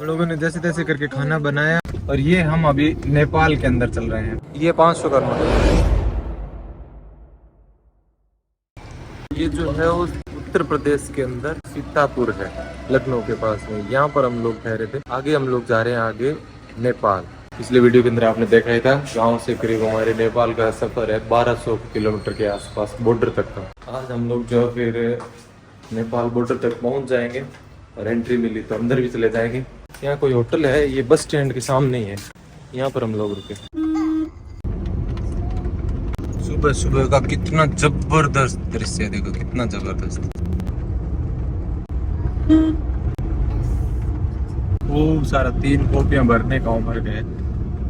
हम लोगों ने जैसे तैसे करके खाना बनाया और ये हम अभी नेपाल के अंदर चल रहे हैं। ये 500 का नोट है। ये जो है वो उत्तर प्रदेश के अंदर सीतापुर है, लखनऊ के पास में। यहाँ पर हम लोग ठहरे थे। आगे हम लोग जा रहे हैं आगे नेपाल। पिछले वीडियो के अंदर आपने देखा ही था, गांव से करीब हमारे नेपाल का सफर है 1200 किलोमीटर के आसपास बॉर्डर तक का। आज हम लोग जो फिर नेपाल बॉर्डर तक पहुंच जाएंगे और एंट्री मिली तो अंदर भी चले जाएंगे। यहाँ कोई होटल है, ये बस स्टैंड के सामने ही है, यहाँ पर हम लोग रुके। सुबह सुबह का कितना जबरदस्त दृश्य है, देखो कितना जबरदस्त। खूब सारा 3 कॉपियां भरने का उम्र गए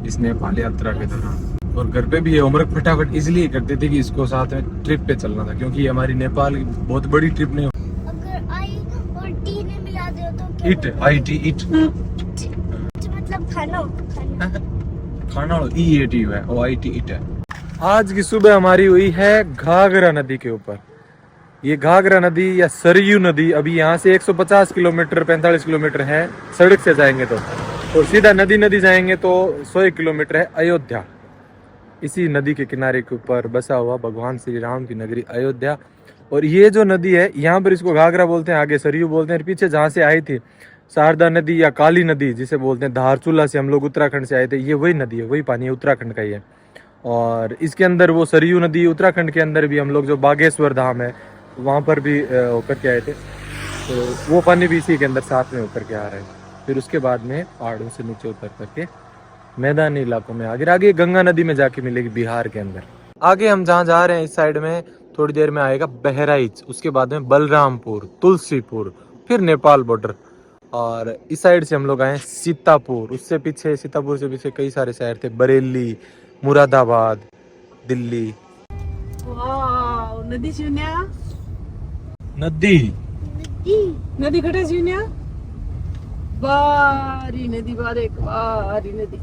इस नेपाल यात्रा के दौरान। और घर पे भी ये उम्र फटाफट इसलिए करते थे कि इसको साथ में ट्रिप पे चलना था, क्योंकि हमारी नेपाल की बहुत बड़ी ट्रिप नहीं। अगर आई और टी में मिला दो तो क्या इट आई टी इट मतलब खाना खाना ई ए टी है, ओ आई टी इट है। आज की सुबह हमारी हुई है घाघरा नदी के ऊपर। ये घाघरा नदी या सरयू नदी अभी यहाँ से 150 किलोमीटर 45 किलोमीटर है सड़क से जाएंगे तो, और सीधा नदी जाएंगे तो 100 किलोमीटर है अयोध्या। इसी नदी के किनारे के ऊपर बसा हुआ भगवान श्री राम की नगरी अयोध्या। और ये जो नदी है यहाँ पर इसको घाघरा बोलते हैं, आगे सरयू बोलते हैं। पीछे जहाँ से आई थी शारदा नदी या काली नदी जिसे बोलते हैं, धारचूला से हम लोग उत्तराखंड से आए थे, ये वही नदी है, वही पानी है, उत्तराखंड का ही है। और इसके अंदर वो सरयू नदी, उत्तराखंड के अंदर भी हम लोग जो बागेश्वर धाम है वहाँ पर भी होकर के आए थे, तो वो पानी भी इसी के अंदर साथ में होकर के आ रहा है। फिर उसके बाद में पहाड़ों से नीचे उतर करके मैदानी इलाकों में आगे गंगा नदी में जाके मिलेगी बिहार के अंदर। आगे हम जहाँ जा रहे हैं इस साइड में थोड़ी देर में आएगा बहराइच, उसके बाद में बलरामपुर, तुलसीपुर, फिर नेपाल बॉर्डर। और इस साइड से हम लोग आए सीतापुर, उससे पीछे सीतापुर से पीछे कई सारे शहर थे, बरेली, मुरादाबाद, दिल्ली। वाव, नदी जुन्या नदी घटे जुन्या बारी नदी बारीक बारी नदी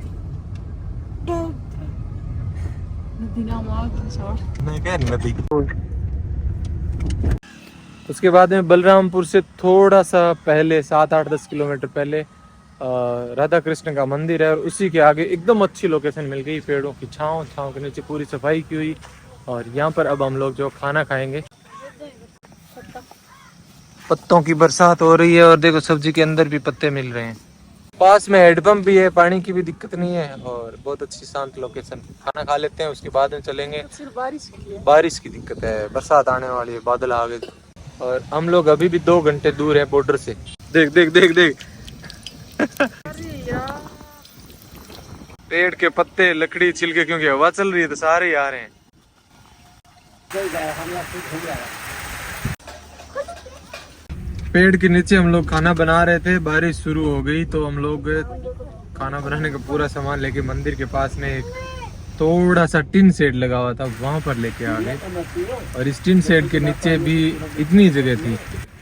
नाम मैं कह नदी। उसके बाद में बलरामपुर से थोड़ा सा पहले 7-8-10 किलोमीटर पहले राधा कृष्ण का मंदिर है, और उसी के आगे एकदम अच्छी लोकेशन मिल गई, पेड़ों की छांव के नीचे पूरी सफाई की हुई। और यहाँ पर अब हम लोग जो खाना खाएंगे, पत्तों की बरसात हो रही है और देखो सब्जी के अंदर भी पत्ते मिल रहे हैं। पास में हैंडपंप भी है, पानी की भी दिक्कत नहीं है और बहुत अच्छी शांत लोकेशन। खाना खा लेते हैं, उसके बाद में चलेंगे। बारिश की दिक्कत है, बरसात आने वाली है, बादल आ गए। और हम लोग अभी भी 2 घंटे दूर है बॉर्डर से। देख देख देख देख पेड़ के पत्ते, लकड़ी, छिलके, क्योंकि हवा चल रही है तो सारे ही आ रहे हैं। पेड़ के नीचे हम लोग खाना बना रहे थे, बारिश शुरू हो गई तो हम लोग खाना बनाने का पूरा सामान लेके मंदिर के पास में एक थोड़ा सा टिन शेड लगा हुआ था, वहां पर लेके आ गए। और इस टिन शेड के नीचे भी इतनी जगह थी,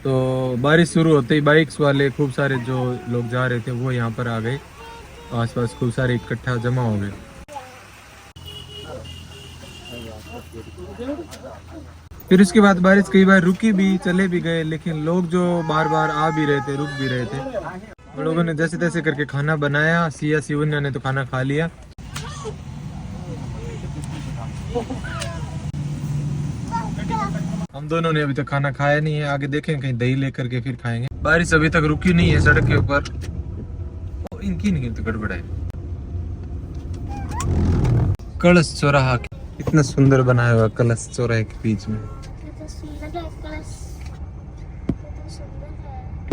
तो बारिश शुरू होते ही बाइक्स वाले खूब सारे जो लोग जा रहे थे वो यहाँ पर आ गए, आसपास खूब सारे इकट्ठा जमा हो गए। फिर उसके बाद बारिश कई बार रुकी भी, चले भी गए, लेकिन लोग जो बार बार आ भी रहे थे, रुक भी रहे थे। हम लोगों ने जैसे तैसे करके खाना बनाया। सिया सिवन्या ने तो खाना खा लिया। हम दोनों ने अभी तक खाना खाया नहीं है, आगे देखें कहीं दही लेकर के फिर खाएंगे। बारिश अभी तक रुकी नहीं है सड़क के ऊपर। इनकी नहीं तो गड़बड़ है। कलश चौराहा इतना सुंदर बनाया हुआ, कलश चौराहे के बीच में।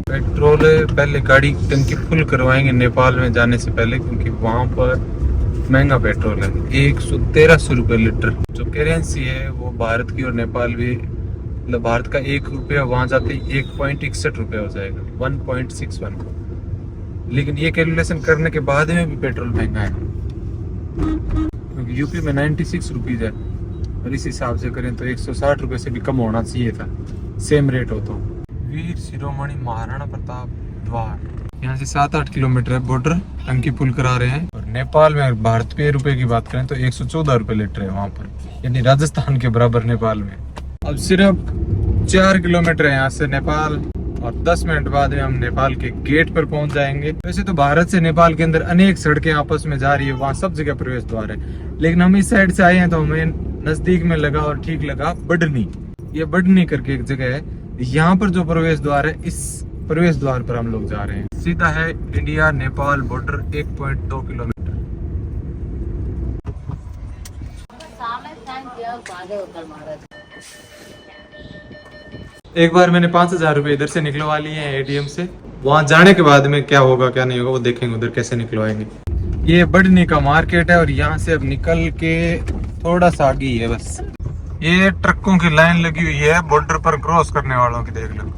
पेट्रोल पहले गाड़ी टंकी फुल करवाएंगे नेपाल में जाने से पहले, क्योंकि वहां पर महंगा पेट्रोल है। 113 रुपए लीटर। जो करेंसी है वो भारत की और नेपाल भी, मतलब भारत का 1 रुपया वहां जाते 1.61 रुपया हो जाएगा, 1.61। लेकिन ये कैलकुलेशन करने के बाद में भी पेट्रोल महंगा है, क्योंकि यूपी में 96 रुपीज है और इस हिसाब से करें तो 160 रुपए से भी कम होना चाहिए था, सेम रेट हो तो। वीर शिरोमणि महाराणा प्रताप द्वार, यहाँ से 7-8 किलोमीटर है बॉर्डर। टंकी पुल करा रहे हैं। और नेपाल में भारत पे रुपए की बात करें तो 114 रुपए लीटर है वहाँ पर, यानी राजस्थान के बराबर नेपाल में। अब सिर्फ 4 किलोमीटर है यहाँ से नेपाल, और 10 मिनट बाद में हम नेपाल के गेट पर पहुंच जाएंगे। वैसे तो भारत से नेपाल के अंदर अनेक सड़कें आपस में जा रही है, वहाँ सब जगह प्रवेश द्वार है, लेकिन हम इस साइड से आए हैं तो हमें नजदीक में लगा और ठीक लगा बडनी। ये बडनी करके एक जगह है, यहाँ पर जो प्रवेश द्वार है, इस प्रवेश द्वार पर हम लोग जा रहे हैं। सीधा है इंडिया नेपाल बॉर्डर 1.2 किलोमीटर। एक बार मैंने 5,000 रुपए इधर से निकलवा लिए हैं एटीएम से। वहां जाने के बाद में क्या होगा क्या नहीं होगा वो देखेंगे, उधर कैसे निकलवाएंगे। ये बडनी का मार्केट है और यहाँ से अब निकल के थोड़ा सा आगे ही है बस। ये ट्रकों की लाइन लगी हुई है बॉर्डर पर क्रॉस करने वालों की, देख लो।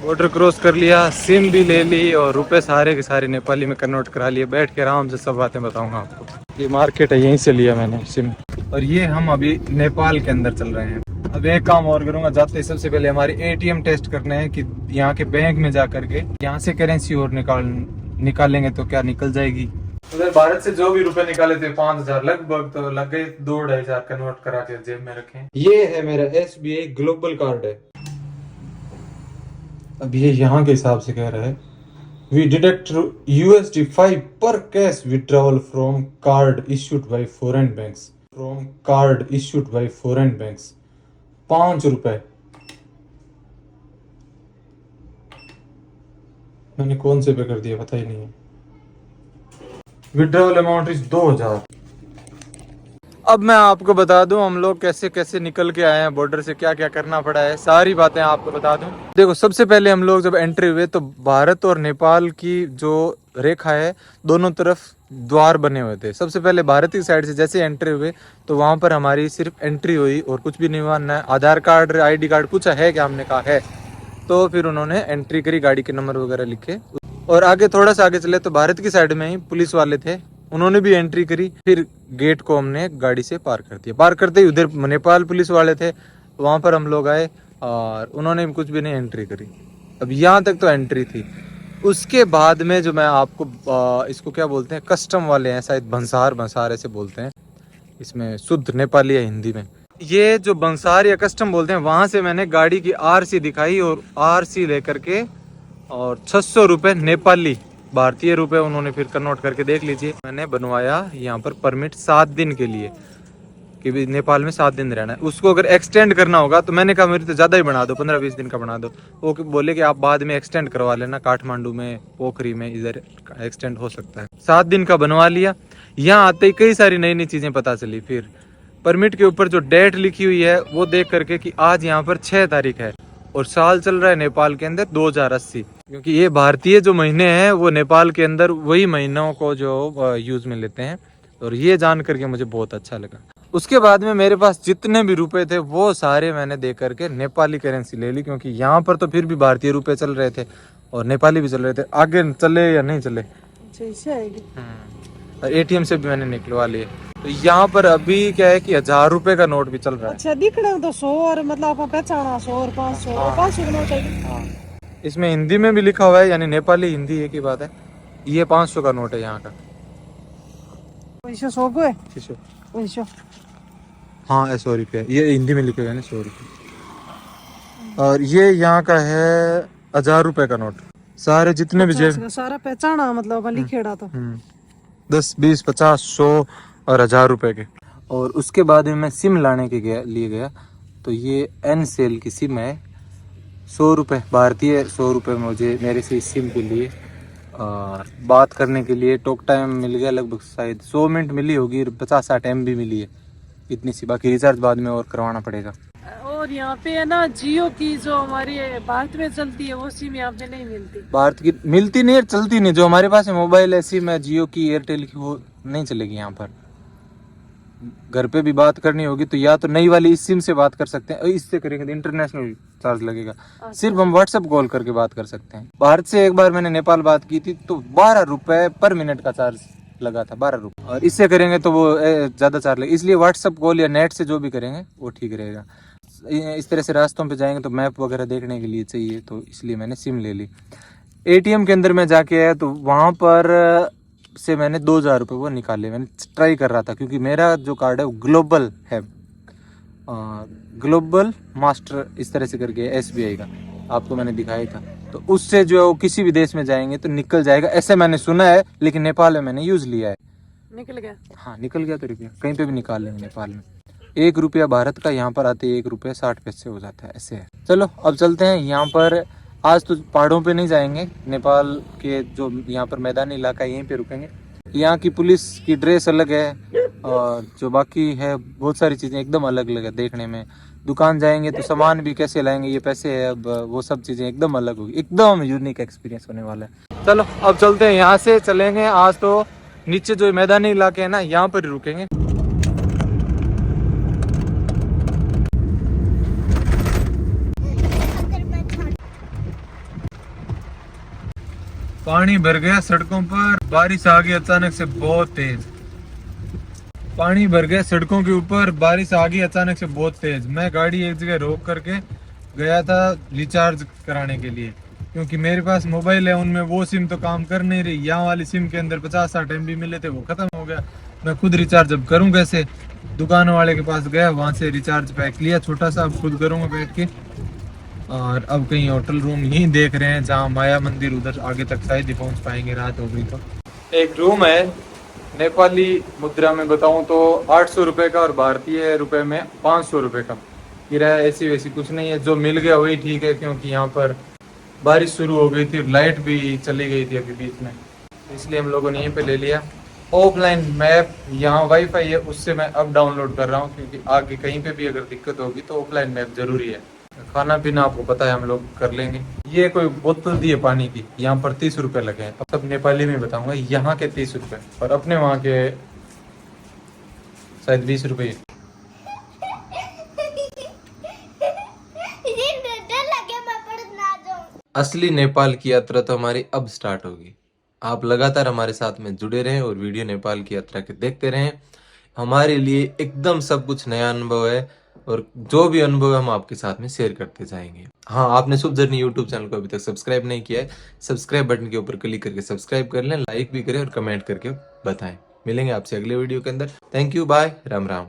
बॉर्डर क्रॉस कर लिया, सिम भी ले ली और रुपए सारे के सारे नेपाली में कन्वर्ट करा लिए। बैठ के आराम से सब बातें बताऊंगा आपको। ये मार्केट है, यहीं से लिया मैंने सिम। और ये हम अभी नेपाल के अंदर चल रहे हैं। अब एक काम और करूंगा, जाते ही सबसे पहले हमारे एटीएम टेस्ट करने हैं कि यहाँ के बैंक में जा करके यहाँ से करेंसी और निकालेंगे तो क्या निकल जाएगी। उधर भारत से जो भी रुपए निकाले थे 5,000 लगभग, तो लग गए 2-2.5 कन्वर्ट करा के जेब में रखे। ये है मेरा SBI ग्लोबल कार्ड है। अब ये यहाँ के हिसाब से कह रहा है वी डिडक्ट $5 पर cash withdrawal from card issued by foreign banks. From card issued by foreign banks 5 रुपए। मैंने कौन से पे कर दिया पता ही नहीं है। Withdrawal amount is 2,000। अब मैं आपको बता दूं हम लोग कैसे कैसे निकल के आए हैं बॉर्डर से, क्या क्या करना पड़ा है, सारी बातें आपको बता दूं। देखो, सबसे पहले हम लोग जब एंट्री हुए तो भारत और नेपाल की जो रेखा है दोनों तरफ द्वार बने हुए थे। सबसे पहले भारत की साइड से जैसे एंट्री हुए तो वहां पर हमारी सिर्फ एंट्री हुई और कुछ भी नहीं हुआ, न आधार कार्ड ID कार्ड कुछ है क्या, हमने कहा है। तो फिर उन्होंने एंट्री करी, गाड़ी के नंबर वगैरह लिखे और आगे थोड़ा सा आगे चले तो भारत की साइड में ही पुलिस वाले थे, उन्होंने भी एंट्री करी। फिर गेट को हमने गाड़ी से पार कर दिया। पार करते ही उधर नेपाल पुलिस वाले थे, वहां पर हम लोग आए और उन्होंने कुछ भी नहीं एंट्री करी। अब यहाँ तक तो एंट्री थी। उसके बाद में जो मैं आपको इसको क्या बोलते हैं, कस्टम वाले हैं शायद, भंसार ऐसे बोलते हैं, इसमें शुद्ध नेपाली है हिंदी में। ये जो बंसार या कस्टम बोलते हैं, वहां से मैंने गाड़ी की RC दिखाई और RC लेकर के और 600 रुपये नेपाली भारतीय रुपए उन्होंने फिर कन्वर्ट करके, देख लीजिए, मैंने बनवाया यहाँ पर परमिट 7 दिन के लिए कि भी नेपाल में 7 दिन रहना है। उसको अगर एक्सटेंड करना होगा तो मैंने कहा मेरी तो ज़्यादा ही बना दो, 15-20 दिन का बना दो। वो बोले कि आप बाद में एक्सटेंड करवा लेना, काठमांडू में, पोखरी में, इधर एक्सटेंड हो सकता है। 7 दिन का बनवा लिया। यहाँ आते ही कई सारी नई नई चीज़ें पता चली। फिर परमिट के ऊपर जो डेट लिखी हुई है वो देख करके कि आज यहाँ पर 6 तारीख है और साल चल रहा है नेपाल के अंदर 2080, क्योंकि ये भारतीय जो महीने हैं वो नेपाल के अंदर वही महीनों को जो यूज में लेते हैं। और ये जान करके मुझे बहुत अच्छा लगा। उसके बाद में मेरे पास जितने भी रुपए थे वो सारे मैंने दे करके नेपाली करेंसी ले ली, क्योंकि यहाँ पर तो फिर भी भारतीय रुपए चल रहे थे और नेपाली भी चल रहे थे। आगे चले या नहीं चले, और ATM से भी मैंने निकलवा लिए। तो यहाँ पर अभी क्या है कि 1,000 रुपए का नोट भी चल रहा है। अच्छा, दिख रहे हो तो 100 और मतलब आप पहचाना 100 और 500 और 500 का नोट है। इसमें हिंदी में भी लिखा हुआ है, यानी नेपाली हिंदी एक ही बात है। ये 500 का नोट है यहाँ का। 100 को है 100। हाँ, 100 रुपये, ये हिंदी में लिखे हुए हैं 100 रुपये। और ये यहाँ का है 1,000 रुपए का नोट। सारे जितने भी जेब सारा पहचाना मतलब लिखेड़ा तो 10, 20, 50, 100 और 1,000 रुपए के। और उसके बाद में मैं सिम लाने के लिए गया तो ये Ncell की सिम है, 100 रुपये भारतीय, 100 रुपये मुझे मेरे से इस सिम के लिए और बात करने के लिए टॉक टाइम मिल गया, लगभग शायद 100 मिनट मिली होगी, 50-60 MB मिली है, इतनी सी। बाकी रिचार्ज बाद में और करवाना पड़ेगा। और यहाँ पे है ना जियो की जो हमारी भारत में चलती है वो सिम यहाँ पे नहीं मिलती। भारत की मिलती नहीं है, चलती नहीं। जो हमारे पास मोबाइल है सिम है जियो की, एयरटेल की, वो नहीं चलेगी यहाँ पर। घर पे भी बात करनी होगी तो या तो नई वाली इस सिम से बात कर सकते हैं, इससे करेंगे तो इंटरनेशनल चार्ज लगेगा। सिर्फ हम व्हाट्सएप कॉल करके बात कर सकते हैं। भारत से एक बार मैंने नेपाल बात की थी तो 12 रुपए पर मिनट का चार्ज लगा था, 12 रुपए। और इससे करेंगे तो वो ज्यादा चार्ज लगेगा, इसलिए व्हाट्सएप कॉल या नेट से जो भी करेंगे वो ठीक रहेगा। इस तरह से रास्तों पे जाएंगे तो मैप वगैरह देखने के लिए चाहिए, तो इसलिए मैंने सिम ले ली। ATM के अंदर मैं जाके आया तो वहाँ पर से मैंने 2,000 रुपये वो निकाले। मैंने ट्राई कर रहा था क्योंकि मेरा जो कार्ड है वो ग्लोबल है, ग्लोबल मास्टर इस तरह से करके SBI का। आपको मैंने दिखाया था, तो उससे जो किसी भी देश में जाएंगे तो निकल जाएगा, ऐसे मैंने सुना है, लेकिन नेपाल में मैंने यूज लिया है। निकल गया। हाँ निकल गया तो रुपया कहीं पे भी निकाल लेंगे नेपाल में। 1 रुपया भारत का यहाँ पर आते 1 रुपया 60 पैसे हो जाता है, ऐसे है। चलो अब चलते हैं यहाँ पर। आज तो पहाड़ों पे नहीं जाएंगे, नेपाल के जो यहाँ पर मैदानी इलाका है यहीं पे रुकेंगे। यहाँ की पुलिस की ड्रेस अलग है और जो बाकी है बहुत सारी चीज़ें एकदम अलग अलग है देखने में। दुकान जाएंगे तो सामान भी कैसे लाएंगे, ये पैसे है, अब वो सब चीज़ें एकदम अलग होगी, एकदम यूनिक एक्सपीरियंस होने वाला है। चलो अब चलते हैं, यहाँ से चलेंगे। आज तो नीचे जो मैदानी इलाके है ना यहाँ पर ही रुकेंगे। पानी भर गया सड़कों पर, बारिश आ गई अचानक से बहुत तेज। पानी भर गया सड़कों के ऊपर, बारिश आ गई अचानक से बहुत तेज। मैं गाड़ी एक जगह रोक करके गया था रिचार्ज कराने के लिए, क्योंकि मेरे पास मोबाइल है, उनमें वो सिम तो काम कर नहीं रही। यहाँ वाली सिम के अंदर 50-60 MB मिले थे, वो खत्म हो गया। मैं खुद रिचार्ज अब करूँ कैसे? दुकान वाले के पास गया, वहाँ से रिचार्ज पैक लिया छोटा सा, अब खुद करूँगा बैठ के। और अब कहीं होटल रूम ही देख रहे हैं जहाँ माया मंदिर, उधर आगे तक शायद ही पहुँच पाएंगे, रात हो गई तो। एक रूम है, नेपाली मुद्रा में बताऊं तो 800 रुपये का और भारतीय रुपए में 500 रुपये का किराया। ऐसी वैसी कुछ नहीं है, जो मिल गया वही ठीक है, क्योंकि यहाँ पर बारिश शुरू हो गई थी, लाइट भी चली गई थी अभी बीच में, इसलिए हम लोगों ने यहीं पे ले लिया। ऑफलाइन मैप यहाँ वाईफाई है, उससे मैं अब डाउनलोड कर रहा हूँ, क्योंकि आगे कहीं पे भी अगर दिक्कत होगी तो ऑफलाइन मैप जरूरी है। खाना पीना आपको पता है हम लोग कर लेंगे। ये कोई बोतल दी है पानी की, यहाँ पर 30 रुपए लगे हैं। अब सब नेपाली में बताऊंगा, यहाँ के 30 रुपए और अपने वहाँ के शायद 20 रुपए। असली नेपाल की यात्रा तो हमारी अब स्टार्ट होगी। आप लगातार हमारे साथ में जुड़े रहें और वीडियो नेपाल की यात्रा के देखते रहें। हमारे लिए एकदम सब कुछ नया अनुभव है और जो भी अनुभव है हम आपके साथ में शेयर करते जाएंगे। हाँ, आपने शुभ जर्नी यूट्यूब चैनल को अभी तक सब्सक्राइब नहीं किया है, सब्सक्राइब बटन के ऊपर क्लिक करके सब्सक्राइब कर लें, लाइक भी करें और कमेंट करके बताएं। मिलेंगे आपसे अगले वीडियो के अंदर। Thank you, bye, Ram Ram.